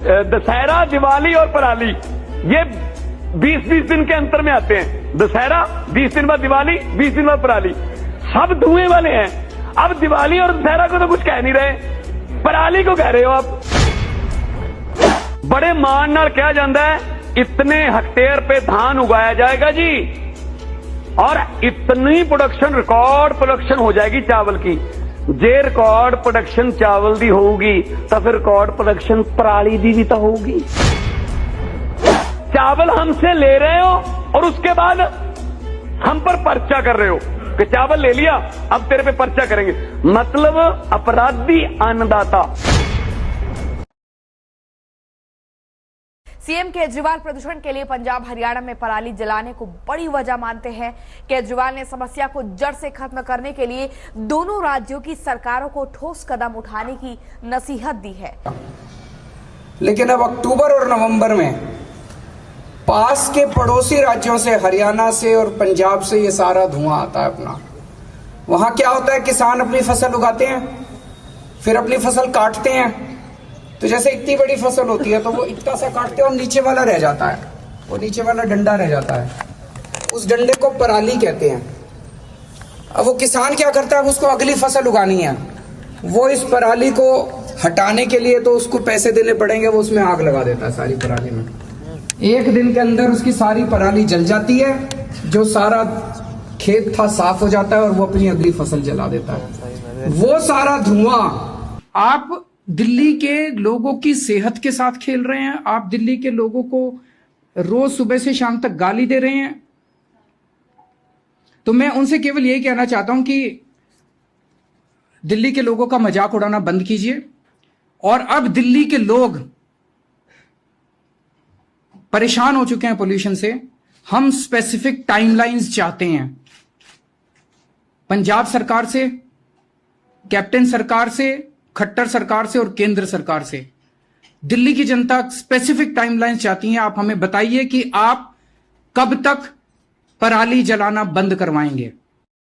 दशहरा, दिवाली और पराली ये 20-20 दिन के अंतर में आते हैं। दशहरा 20 दिन बाद, दिवाली 20 दिन बाद पराली, सब धुएं वाले हैं। अब दिवाली और दशहरा को तो कुछ कह नहीं रहे, पराली को कह रहे हो आप। बड़े मान नाल कहा जाता है इतने हेक्टेयर पे धान उगाया जाएगा जी, और इतनी प्रोडक्शन, रिकॉर्ड प्रोडक्शन हो जाएगी चावल की। जे रिकॉर्ड प्रोडक्शन चावल दी होगी तो फिर रिकॉर्ड प्रोडक्शन पराली दी भी तो होगी। चावल हमसे ले रहे हो और उसके बाद हम पर पर्चा कर रहे हो कि चावल ले लिया, अब तेरे पे पर्चा करेंगे। मतलब अपराधी अन्नदाता। सीएम केजरीवाल प्रदूषण के लिए पंजाब हरियाणा में पराली जलाने को बड़ी वजह मानते हैं। केजरीवाल ने समस्या को जड़ से खत्म करने के लिए दोनों राज्यों की सरकारों को ठोस कदम उठाने की नसीहत दी है। लेकिन अब अक्टूबर और नवंबर में पास के पड़ोसी राज्यों से, हरियाणा से और पंजाब से ये सारा धुआं आता है अपना। वहां क्या होता है, किसान अपनी फसल उगाते हैं, फिर अपनी फसल काटते हैं। तो जैसे इतनी बड़ी फसल होती है तो वो इतना सा काटते हैं और नीचे वाला रह जाता है, वो नीचे वाला डंडा रह जाता है, उस डंडे को पराली कहते हैं। अब वो किसान क्या करता है, उसको अगली फसल उगानी है, वो इस पराली को हटाने के लिए तो उसको पैसे देने पड़ेंगे, वो उसमें आग लगा देता है सारी पराली में। एक दिन के अंदर उसकी सारी पराली जल जाती है, जो सारा खेत था साफ हो जाता है और वो अपनी अगली फसल जला देता है। वो सारा धुआं, आप दिल्ली के लोगों की सेहत के साथ खेल रहे हैं। आप दिल्ली के लोगों को रोज सुबह से शाम तक गाली दे रहे हैं। तो मैं उनसे केवल यही कहना चाहता हूं कि दिल्ली के लोगों का मजाक उड़ाना बंद कीजिए। और अब दिल्ली के लोग परेशान हो चुके हैं पोल्यूशन से। हम स्पेसिफिक टाइमलाइंस चाहते हैं पंजाब सरकार से, कैप्टन सरकार से, खट्टर सरकार से और केंद्र सरकार से। दिल्ली की जनता स्पेसिफिक टाइमलाइंस चाहती है। आप हमें बताइए कि आप कब तक पराली जलाना बंद करवाएंगे।